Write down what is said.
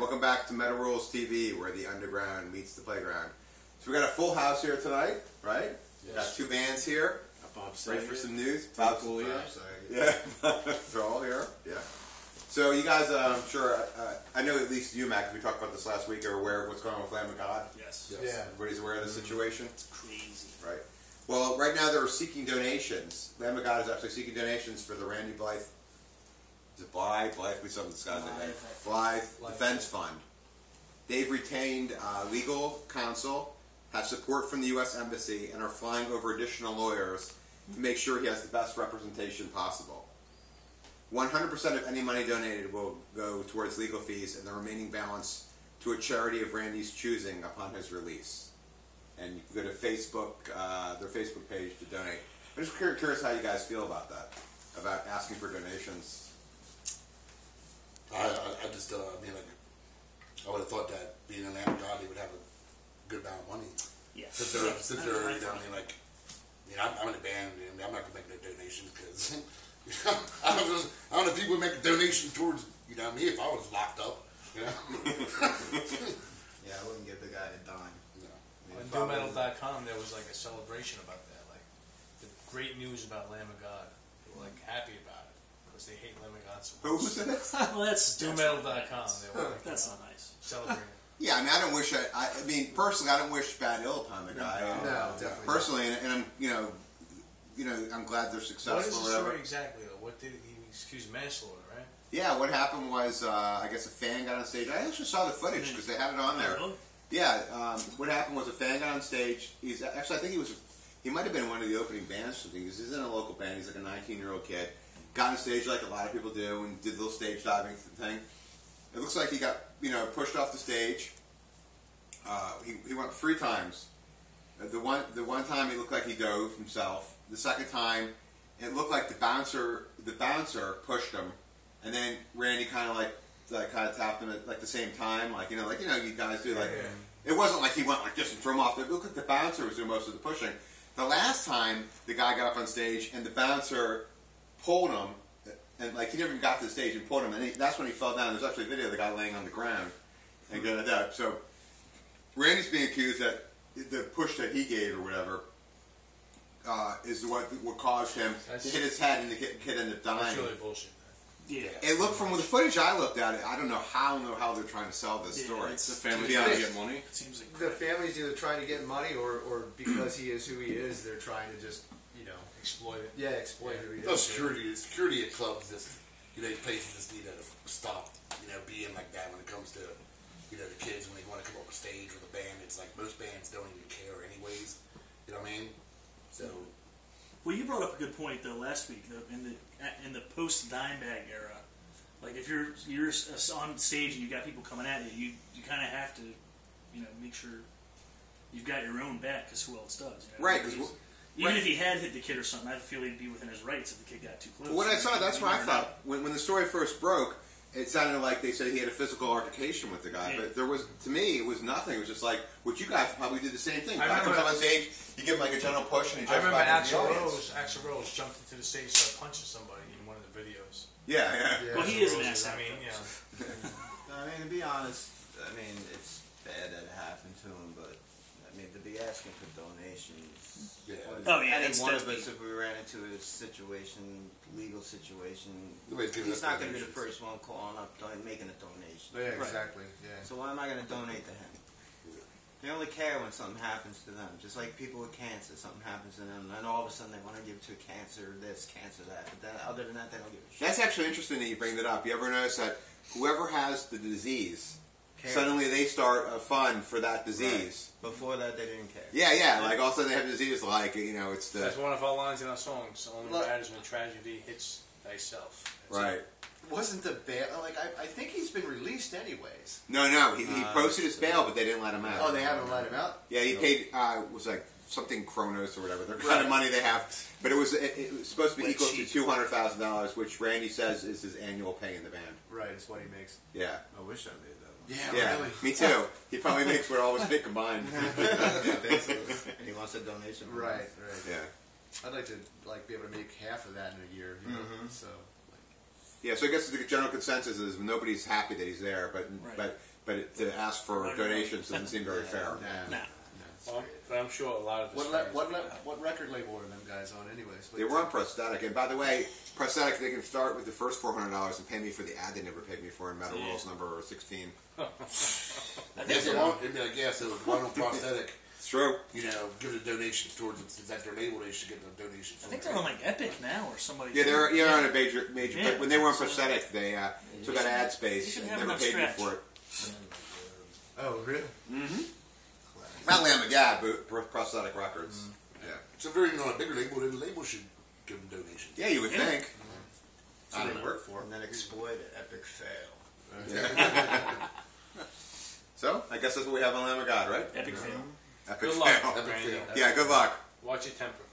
welcome back to Metal Rules TV, where the underground meets the playground. So we got a full house here tonight, right? Yes. Got two bands here. Ready for some news? Bob's cool, yeah. They're all here. Yeah. So you guys, I'm sure, I know at least you, Mac, because we talked about this last week, are aware of what's going on with Lamb of God. Yes. Yeah. Everybody's aware of the situation. It's crazy. Right. Well, right now they're seeking donations. Lamb of God is actually seeking donations for the Randy Blythe. Is it Blythe? We saw this guy's name. Blythe Defense Fund. They've retained legal counsel, have support from the U.S. Embassy, and are flying over additional lawyers to make sure he has the best representation possible. 100% of any money donated will go towards legal fees, and the remaining balance to a charity of Randy's choosing upon his release. And you can go to Facebook, their Facebook page to donate. I'm just curious how you guys feel about that, about asking for donations. I just, I mean, like, I would have thought that being a Lamb of God, he would have a good amount of money. Yeah. Sit there, you know, I mean, like, you know, I'm in a band, and I'm not going to make no donations, because, you know, I don't know if people would make a donation towards, you know, me if I was locked up, you know. Yeah, I wouldn't give the guy a dime. No. On dometal.com, there was like a celebration about that, like the great news about Lamb of God. They were like happy about it because they hate Lamb of God so much. Who was it? Well, that's Dometal.com. They were like, that's not nice. Celebrating. Yeah, I mean, I don't wish. I mean, personally, I don't wish bad ill upon the guy. No, definitely. Personally, and I'm, you know, I'm glad they're successful. What is the or whatever. story exactly though? What did he accuse manslaughter, right? Yeah, what happened was, I guess a fan got on stage. I actually saw the footage because they had it on there. Yeah, what happened was a fan got on stage. He's actually, I think he might have been one of the opening bands or something. He's in a local band. He's like a 19-year-old kid. Got on stage like a lot of people do and did a little stage diving thing. It looks like he got, pushed off the stage. He went 3 times. The one time he looked like he dove himself. The second time, it looked like the bouncer pushed him, and then Randy kind of tapped him at like the same time, you guys do. It wasn't like he went like this and threw him off. It looked like the bouncer was doing most of the pushing. The last time the guy got up on stage and the bouncer pulled him, and he never even got to the stage and pulled him, and that's when he fell down. There's actually a video of the guy laying on the ground and getting that. So Randy's being accused that the push that he gave or whatever is what caused him to hit his head, and the kid ended up dying. That's really bullshit. Yeah. It looked from the footage I looked at it. I don't know how they're trying to sell this story. It's the family trying to get money. It seems like The family's either trying to get money or because he is who he is, they're trying to just, Exploit it. yeah, exploit who he No, is. security at clubs just, these places just need to stop, being like that when it comes to, the kids when they want to come up on stage with a band. It's like most bands don't even care anyways. You know what I mean? So. Well, you brought up a good point though last week. In the post Dimebag era, like if you're on stage and you got people coming at you, you kind of have to, make sure you've got your own back because who else does? Right. Even if he had hit the kid or something, I feel he'd be within his rights if the kid got too close. Well, when I saw it, that's what I thought. When the story first broke, it sounded like they said he had a physical altercation with the guy, but to me, it was nothing. It was just like what you guys probably did the same thing. I Guy comes remember- up on stage, you give him like a gentle push, and he I jumps remember back into the audience. Axl Rose jumped into the stage and started punching somebody in one of the videos. Yeah. Well, he is an asshole. I mean, to be honest, it's bad that it happened to him, but to be asking for donations. Yeah. Any one of us, if we ran into a legal situation, he's not going to be the first one calling up, making a donation. Yeah, exactly. Yeah. So why am I going to donate to him? They only care when something happens to them. Just like people with cancer, something happens to them, and all of a sudden they want to give to cancer this, cancer that. But then, other than that, they don't give a shit. That's actually interesting that you bring that up. You ever notice that whoever has the disease, suddenly they start a fund for that disease. Right. Before that, they didn't care. Yeah. Like all of a sudden they have a disease, it's the... That's one of our lines in our songs. Only matters when tragedy hits thyself. Right. Wasn't the bail, I think he's been released anyways. No, he posted his bail, but they didn't let him out. Oh, they haven't let him out? Yeah, he paid, it was like something Kronos or whatever, the kind of money they have. But it was supposed to be equal to $200,000, which Randy says is his annual pay in the band. Right, it's what he makes. Yeah. I wish I made that. Yeah, really. Me too. He probably makes what all of us make combined. And he wants a donation. Right. Yeah. I'd like to be able to make half of that in a year. So. Yeah, so I guess the general consensus is nobody's happy that he's there, but to ask for donations doesn't seem very fair. Nah. Well, but I'm sure a lot of this. What record label are them guys on, anyways? They were on Prosthetic, and by the way, Prosthetic, they can start with the first $400 and pay me for the ad they never paid me for in Metal Rules number 16. Yes, it won't. It'd be like, so one on Prosthetic. It's true. You know, give the donations towards it. Since that's their label, they should get the donation. I think they're on like Epic now or somebody. Yeah, they're on a major. Yeah. But when they were on Prosthetic, they took out ad space and never paid me for it. Oh, really? Mm-hmm. Not Lamb of God, but Prosthetic Records. Yeah. So if they're even on a bigger label, then the label should give them donations. Yeah, you would think. So they work for And then exploit it. Epic fail. So, I guess that's what we have on Lamb of God, right? Epic fail. Epic Good luck. fail. Epic fail. Yeah, good luck. Watch your temper.